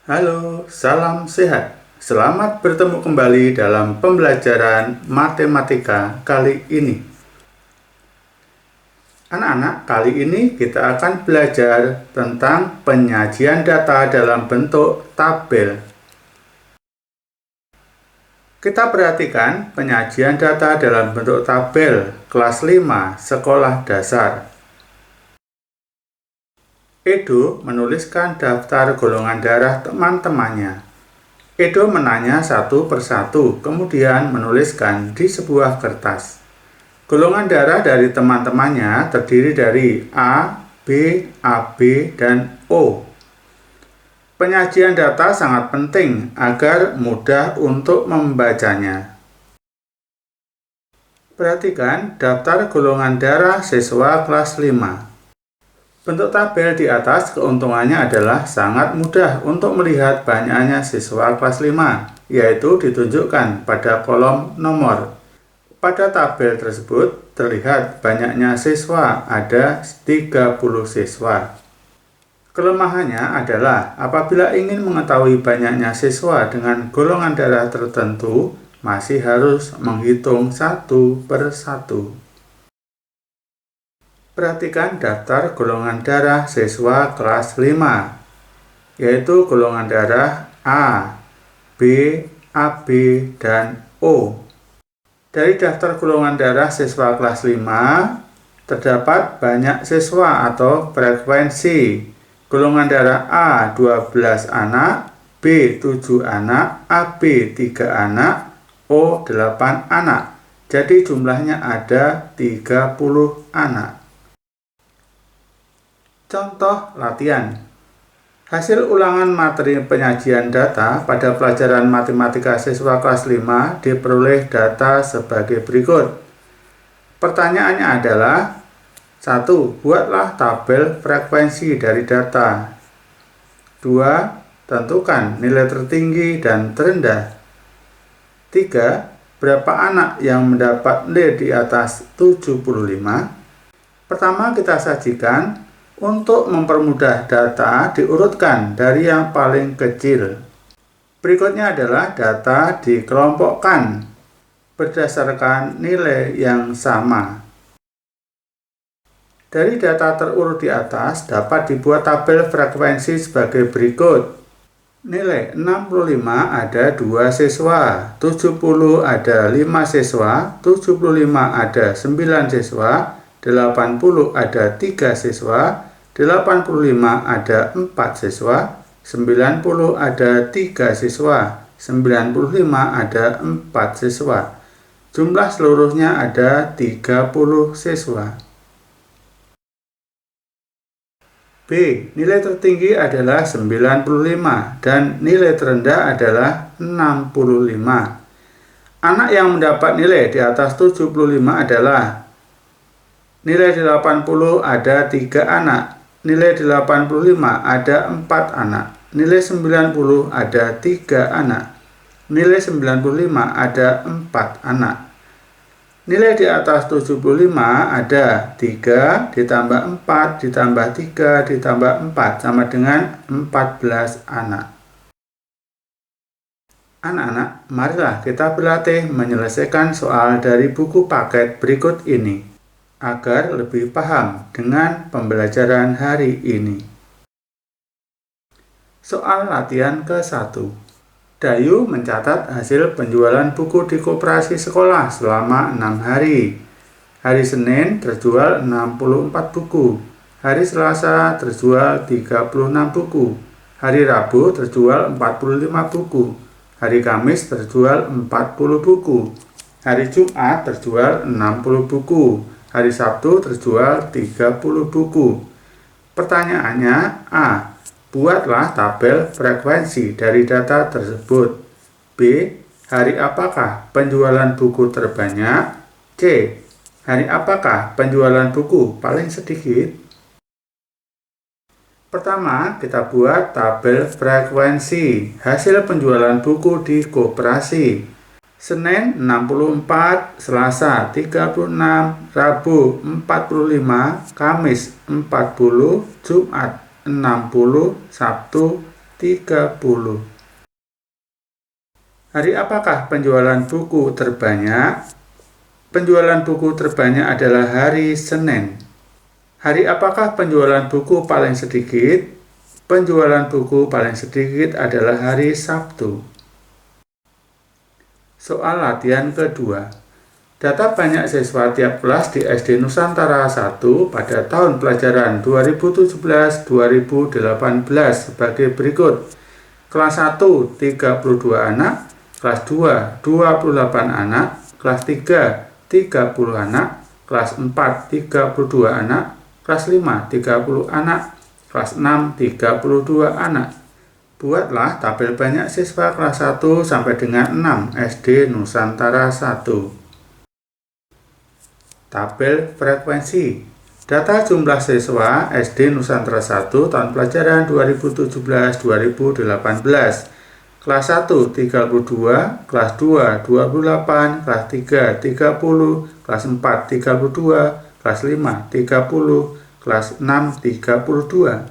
Halo, salam sehat. Selamat bertemu kembali dalam pembelajaran matematika kali ini. Anak-anak, kali ini kita akan belajar tentang penyajian data dalam bentuk tabel. Kita perhatikan penyajian data dalam bentuk tabel kelas 5 sekolah dasar. Edo menuliskan daftar golongan darah teman-temannya. Edo menanya satu persatu, kemudian menuliskan di sebuah kertas. Golongan darah dari teman-temannya terdiri dari A, B, AB, dan O. Penyajian data sangat penting agar mudah untuk membacanya. Perhatikan daftar golongan darah siswa kelas 5. Bentuk tabel di atas keuntungannya adalah sangat mudah untuk melihat banyaknya siswa kelas 5, yaitu ditunjukkan pada kolom nomor. Pada tabel tersebut terlihat banyaknya siswa, ada 30 siswa. Kelemahannya adalah apabila ingin mengetahui banyaknya siswa dengan golongan darah tertentu, masih harus menghitung satu per satu. Perhatikan daftar golongan darah siswa kelas 5, yaitu golongan darah A, B, AB, dan O. Dari daftar golongan darah siswa kelas 5, terdapat banyak siswa atau frekuensi. Golongan darah A 12 anak, B 7 anak, AB 3 anak, O 8 anak. Jadi jumlahnya ada 30 anak. Contoh latihan. Hasil ulangan materi penyajian data pada pelajaran matematika siswa kelas 5 diperoleh data sebagai berikut. Pertanyaannya adalah 1. Buatlah tabel frekuensi dari data. 2. Tentukan nilai tertinggi dan terendah. 3. Berapa anak yang mendapat nilai di atas 75? Pertama kita sajikan. Untuk mempermudah data diurutkan dari yang paling kecil. Berikutnya adalah data dikelompokkan berdasarkan nilai yang sama. Dari data terurut di atas dapat dibuat tabel frekuensi sebagai berikut. Nilai 65 ada 2 siswa, 70 ada 5 siswa, 75 ada 9 siswa, 80 ada 3 siswa, 85 ada 4 siswa, 90 ada 3 siswa, 95 ada 4 siswa. Jumlah seluruhnya ada 30 siswa. B. Nilai tertinggi adalah 95 dan nilai terendah adalah 65. Anak yang mendapat nilai di atas 75 adalah nilai 80 ada 3 anak, nilai 85 ada 4 anak, nilai 90 ada 3 anak, nilai 95 ada 4 anak. Nilai di atas 75 ada 3 ditambah 4 ditambah 3 ditambah 4 sama dengan 14 anak. Anak-anak, marilah kita berlatih menyelesaikan soal dari buku paket berikut ini agar lebih paham dengan pembelajaran hari ini. Soal latihan ke-1. Dayu mencatat hasil penjualan buku di koperasi sekolah selama 6 hari. Hari Senin terjual 64 buku. Hari Selasa terjual 36 buku. Hari Rabu terjual 45 buku. Hari Kamis terjual 40 buku. Hari Jumat terjual 60 buku. Hari Sabtu terjual 30 buku. Pertanyaannya A. Buatlah tabel frekuensi dari data tersebut. B. Hari apakah penjualan buku terbanyak? C. Hari apakah penjualan buku paling sedikit? Pertama, kita buat tabel frekuensi hasil penjualan buku di koperasi. Senin 64, Selasa 36, Rabu 45, Kamis 40, Jumat 60, Sabtu 30. Hari apakah penjualan buku terbanyak? Penjualan buku terbanyak adalah hari Senin. Hari apakah penjualan buku paling sedikit? Penjualan buku paling sedikit adalah hari Sabtu. Soal latihan kedua. Data banyak siswa tiap kelas di SD Nusantara 1 pada tahun pelajaran 2017-2018 sebagai berikut. Kelas 1, 32 anak. Kelas 2, 28 anak. Kelas 3, 30 anak. Kelas 4, 32 anak. Kelas 5, 30 anak. Kelas 6, 32 anak. Buatlah tabel banyak siswa kelas 1 sampai dengan 6 SD Nusantara 1. Tabel frekuensi. Data jumlah siswa SD Nusantara 1 tahun pelajaran 2017-2018. Kelas 1, 32, kelas 2, 28, kelas 3, 30, kelas 4, 32, kelas 5, 30, kelas 6, 32.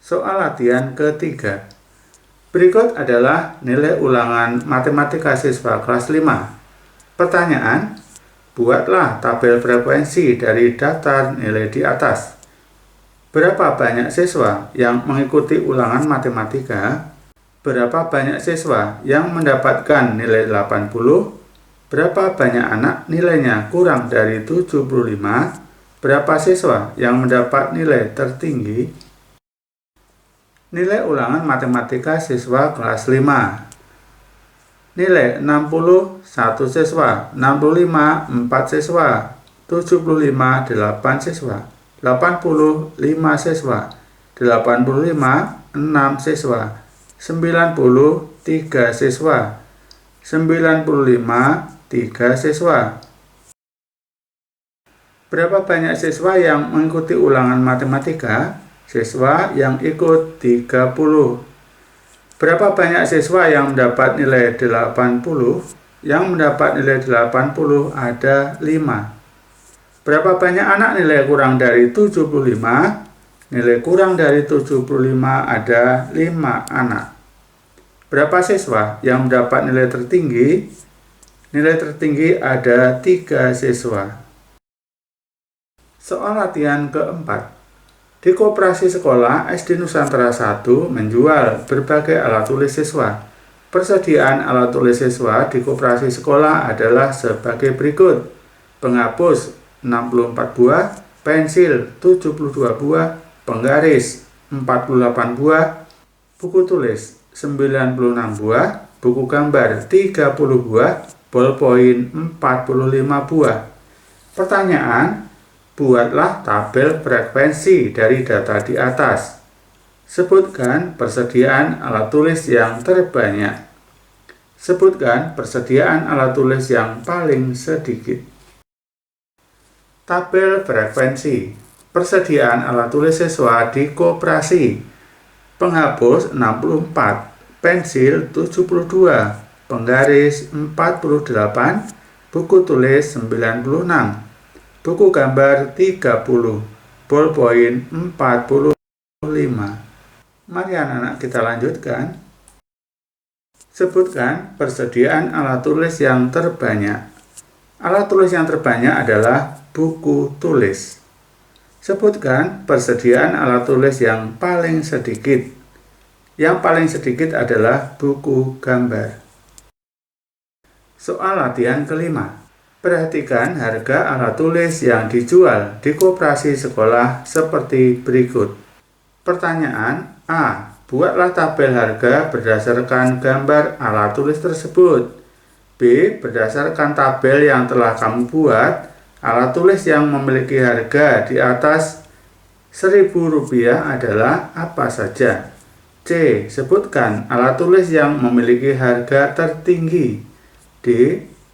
Soal latihan ketiga. Berikut adalah nilai ulangan matematika siswa kelas 5. Pertanyaan, buatlah tabel frekuensi dari daftar nilai di atas. Berapa banyak siswa yang mengikuti ulangan matematika? Berapa banyak siswa yang mendapatkan nilai 80? Berapa banyak anak nilainya kurang dari 75? Berapa siswa yang mendapat nilai tertinggi? Nilai ulangan matematika siswa kelas 5. Nilai 60, 1 siswa, 65, 4 siswa, 75, 8 siswa, 80, 5 siswa, 85, 6 siswa, 90, 3 siswa, 95, 3 siswa. Berapa banyak siswa yang mengikuti ulangan matematika? Siswa yang ikut 30. Berapa banyak siswa yang mendapat nilai 80? Yang mendapat nilai 80 ada 5. Berapa banyak anak nilai kurang dari 75? Nilai kurang dari 75 ada 5 anak. Berapa siswa yang mendapat nilai tertinggi? Nilai tertinggi ada 3 siswa. Soal latihan keempat. Di koperasi sekolah SD Nusantara 1 menjual berbagai alat tulis siswa. Persediaan alat tulis siswa di koperasi sekolah adalah sebagai berikut. Penghapus 64 buah, pensil 72 buah, penggaris 48 buah, buku tulis 96 buah, buku gambar 30 buah, ballpoint 45 buah. Pertanyaan, buatlah tabel frekuensi dari data di atas. Sebutkan persediaan alat tulis yang terbanyak. Sebutkan persediaan alat tulis yang paling sedikit. Tabel frekuensi. Persediaan alat tulis siswa di koperasi. Penghapus 64, pensil 72, penggaris 48, buku tulis 96, buku gambar 30, ballpoint 45. Mari anak-anak kita lanjutkan. Sebutkan persediaan alat tulis yang terbanyak. Alat tulis yang terbanyak adalah buku tulis. Sebutkan persediaan alat tulis yang paling sedikit. Yang paling sedikit adalah buku gambar. Soal latihan kelima. Perhatikan harga alat tulis yang dijual di koperasi sekolah seperti berikut. Pertanyaan A. Buatlah tabel harga berdasarkan gambar alat tulis tersebut. B. Berdasarkan tabel yang telah kamu buat, alat tulis yang memiliki harga di atas Rp1.000 adalah apa saja? C. Sebutkan alat tulis yang memiliki harga tertinggi. D.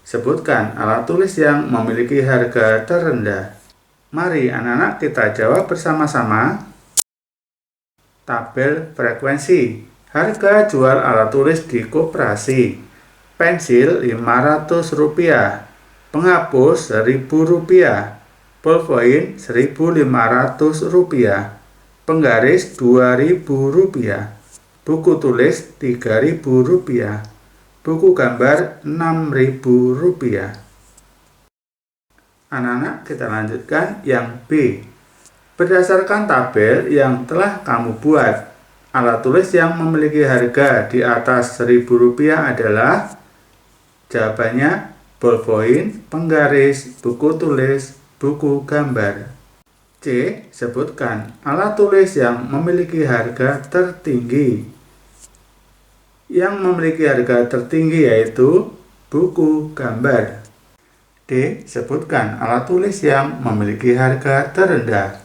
Sebutkan alat tulis yang memiliki harga terendah. Mari anak-anak kita jawab bersama-sama. Tabel frekuensi. Harga jual alat tulis di koperasi. Pensil Rp500. Penghapus Rp1.000, ballpoint Rp1.500, penggaris Rp2.000, buku tulis Rp3.000, buku gambar Rp6.000. Anak-anak, kita lanjutkan yang B. Berdasarkan tabel yang telah kamu buat, alat tulis yang memiliki harga di atas Rp1.000 adalah, jawabannya ballpoint, penggaris, buku tulis, buku gambar. C. Sebutkan alat tulis yang memiliki harga tertinggi. Yang memiliki harga tertinggi yaitu buku gambar. D. Sebutkan alat tulis yang memiliki harga terendah.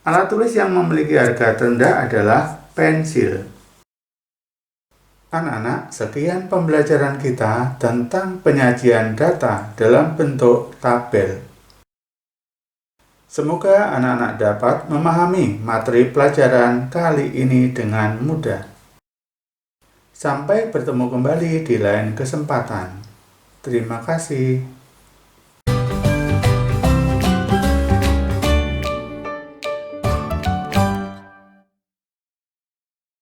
Alat tulis yang memiliki harga terendah adalah pensil. Anak-anak, sekian pembelajaran kita tentang penyajian data dalam bentuk tabel. Semoga anak-anak dapat memahami materi pelajaran kali ini dengan mudah. Sampai bertemu kembali di lain kesempatan. Terima kasih.